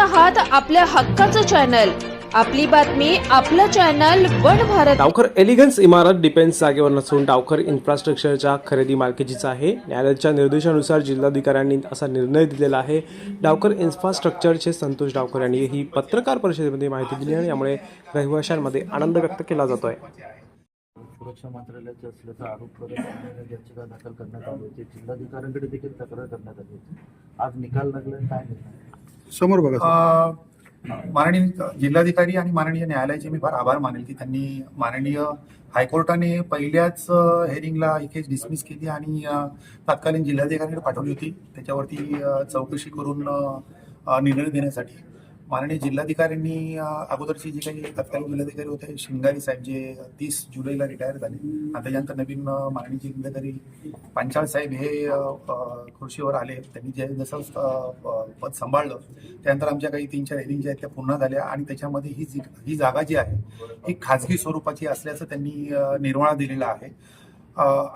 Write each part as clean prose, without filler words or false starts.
आहात आपल्या हक्काचं चॅनल, आपली बातमी आपलं चॅनल वन भारत। डावखर एलिगन्स इमारत डिफेन्स जागेवर नसून डावखर इन्फ्रास्ट्रक्चरच्या खरेदी मालकीचीच आहे। न्यायालयाच्या निर्देशानुसार जिल्हाधिकाऱ्यांनी असा निर्णय दिलेला आहे। डावखर इन्फ्रास्ट्रक्चरचे संतोष डावकर यांनी ही पत्रकार परिषदेमध्ये माहिती दिली आणि यामुळे रहिवाशांमध्ये आनंद व्यक्त केला जातोय। सुरक्षा मंत्रालयाचे असल्याचा आरोप करत याचिका दाखल करण्यात आली होती। जिल्हाधिकाऱ्यांकडे देखील तक्रार करण्यात आली होती। आज निकाल लागला, काय निर्णय समोर बघा। माननीय जिल्हाधिकारी आणि माननीय न्यायालयाचे मी फार आभार मानेल की त्यांनी माननीय हायकोर्टाने पहिल्याच हेअरिंगला ही केस डिसमिस केली आणि तत्कालीन जिल्हाधिकाऱ्यांकडे पाठवली होती त्याच्यावरती चौकशी करून निर्णय देण्यासाठी। माननीय जिल्हाधिकाऱ्यांनी अगोदरचे जे काही तत्कालीन जिल्हाधिकारी होते शिंगारी साहेब जे 30 जुलैला रिटायर झाले आणि त्याच्यानंतर नवीन माननीय जिल्हाधिकारी पांचाळ साहेब हे खुर्शीवर आले। त्यांनी जे जसं पद सांभाळलं त्यानंतर आमच्या काही 3-4 हेरिंग ज्या आहेत त्या पूर्ण झाल्या आणि त्याच्यामध्ये ही जागा जी आहे ही खाजगी स्वरूपाची असल्याचं त्यांनी निर्वाळा दिलेला आहे।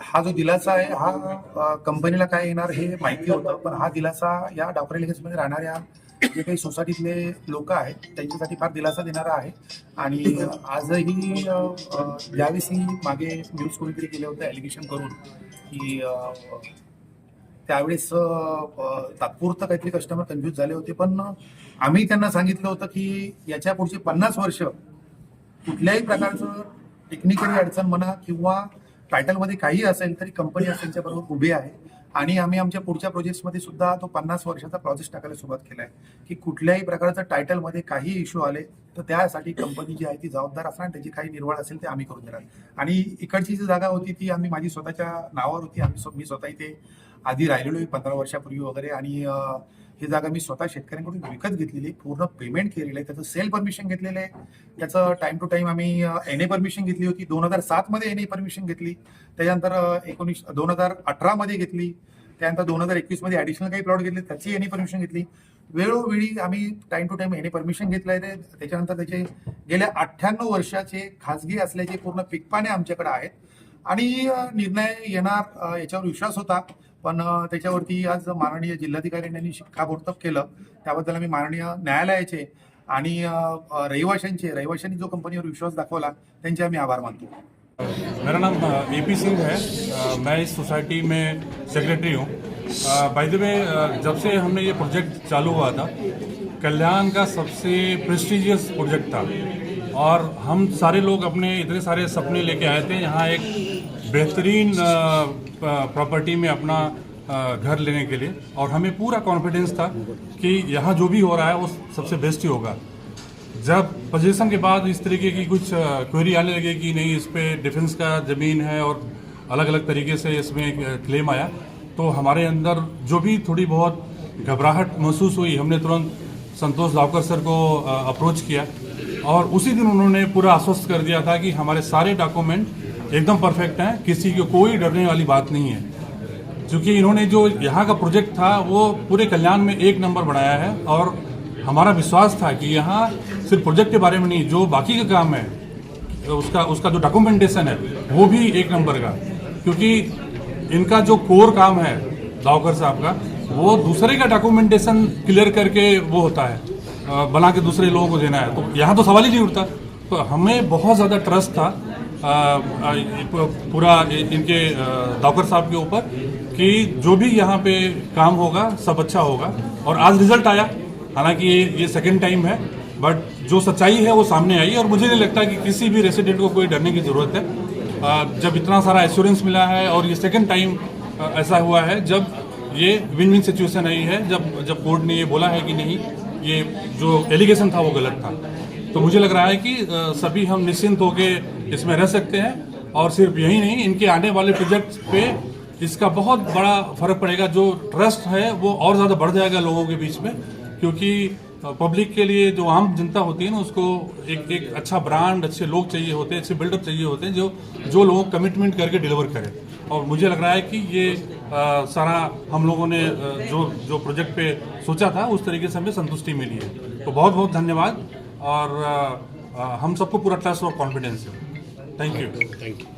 हा जो दिलासा आहे हा कंपनीला काय येणार हे माहिती होतं, पण हा दिलासा या डावखर एलिगन्समध्ये राहणाऱ्या जे काही सोसायटीतले लोक आहेत त्यांच्यासाठी फार दिलासा देणारा आहे। आणि आजही ज्यावेळेस मागे न्यूज कोणीतरी केलं होतं ॲलिगेशन करून की त्यावेळेस तात्पुरतं काहीतरी कस्टमर कन्फ्यूज झाले होते, पण आम्ही त्यांना सांगितलं होतं की याच्या पुढची 50 वर्ष कुठल्याही प्रकारचं टेक्निकली अडचण म्हणा किंवा टायटलमध्ये काही असेल तरी कंपनी त्यांच्याबरोबर उभी आहे। आणि आम्ही आमच्या पुढच्या प्रोजेक्ट्समध्ये सुद्धा तो 50 वर्षाचा प्रोजेक्ट टाकायला सुरुवात केला आहे की कुठल्याही प्रकारचं टायटलमध्ये काही इश्यू आले तर त्यासाठी कंपनी जी आहे ती जबाबदार असणार, त्याची काही निर्वाळ असेल ते आम्ही करून देणार। आणि इकडची जी जागा होती ती आम्ही माझी स्वतःच्या नावावर होती, मी स्वतः इथे आधी राहिलेलो 15 वर्षापूर्वी वगैरे, आणि ही जागा मी स्वतः शेतकऱ्यांकडून विकत घेतलेली, पूर्ण पेमेंट केलेलं आहे, त्याचं सेल परमिशन घेतलेलं आहे, त्याचं टाइम टू टाइम आम्ही NA परमिशन घेतली होती। 2007 मध्ये NA परमिशन घेतली, त्याच्यानंतर 2018 मध्ये घेतली, त्यानंतर 2021 मध्ये ऍडिशनल काही प्लॉट घेतले त्याची NA परमिशन घेतली। वेळोवेळी आम्ही time to time NA permission घेतलंय। त्याच्यानंतर त्याचे गेल्या 98 वर्षाचे खाजगी असल्याचे पूर्ण पिकपाने आमच्याकडे आहेत आणि निर्णय येणार याच्यावर विश्वास होता, पण त्याच्यावरती आज माननीय जिल्हाधिकाऱ्यांनी शिक्कामोर्तब केलं। त्याबद्दल आम्ही माननीय न्यायालयाचे आणि रहिवाशांनी जो कंपनीवर विश्वास दाखवला त्यांचे आम्ही आभार मानतो। मेरा नाम AP सिंह है। मैं इस सोसाइटी में सेक्रेटरी हूँ। बाय द वे, जब से हमने ये प्रोजेक्ट चालू हुआ था, कल्याण का सबसे प्रेस्टिजियस प्रोजेक्ट था और हम सारे लोग अपने इतने सारे सपने लेके आए थे यहाँ एक बेहतरीन प्रॉपर्टी में अपना घर लेने के लिए, और हमें पूरा कॉन्फिडेंस था कि यहाँ जो भी हो रहा है वो सबसे बेस्ट ही होगा। जब पोजीशन के बाद इस तरीके की कुछ क्वेरी आने लगे कि नहीं इस पे डिफेंस का ज़मीन है और अलग अलग तरीके से इसमें क्लेम आया, तो हमारे अंदर जो भी थोड़ी बहुत घबराहट महसूस हुई, हमने तुरंत संतोष डावकर सर को अप्रोच किया और उसी दिन उन्होंने पूरा आश्वस्त कर दिया था कि हमारे सारे डॉक्यूमेंट एकदम परफेक्ट हैं, किसी को कोई डरने वाली बात नहीं है। क्योंकि इन्होंने जो यहाँ का प्रोजेक्ट था वो पूरे कल्याण में 1 नंबर बनाया है और हमारा विश्वास था कि यहाँ सिर्फ प्रोजेक्ट के बारे में नहीं, जो बाकी का काम है उसका जो डॉक्यूमेंटेशन है वो भी 1 नंबर का, क्योंकि इनका जो कोर काम है डावकर साहब का वो दूसरे का डॉक्यूमेंटेशन क्लियर करके वो होता है, बना के दूसरे लोगों को देना है। तो यहाँ तो सवाल ही नहीं उठता। तो हमें बहुत ज़्यादा ट्रस्ट था पूरा इनके डावकर साहब के ऊपर कि जो भी यहाँ पे काम होगा सब अच्छा होगा। और आज रिजल्ट आया, हालांकि ये सेकंड टाइम है, बट जो सच्चाई है वो सामने आई और मुझे नहीं लगता कि किसी भी रेसिडेंट को कोई डरने की ज़रूरत है। जब इतना सारा एश्योरेंस मिला है और ये सेकंड टाइम ऐसा हुआ है जब ये विन विन सिचुएशन आई है, जब कोर्ट ने ये बोला है कि नहीं ये जो एलिगेशन था वो गलत था, तो मुझे लग रहा है कि सभी हम निश्चिंत होकर इसमें रह सकते हैं। और सिर्फ यही नहीं, इनके आने वाले प्रोजेक्ट्स पे इसका बहुत बड़ा फर्क पड़ेगा। जो ट्रस्ट है वो और ज़्यादा बढ़ जाएगा लोगों के बीच में, क्योंकि पब्लिक के लिए जो आम जनता होती है ना उसको एक अच्छा ब्रांड, अच्छे लोग चाहिए होते हैं, अच्छे बिल्डअप चाहिए होते हैं जो लोग कमिटमेंट करके डिलीवर करें। और मुझे लग रहा है कि ये सारा हम लोगों ने जो प्रोजेक्ट पे सोचा था उस तरीके से हमें संतुष्टि मिली है। तो बहुत बहुत धन्यवाद और हम सबको पूरा ट्रस्ट और कॉन्फिडेंस है। Thank you.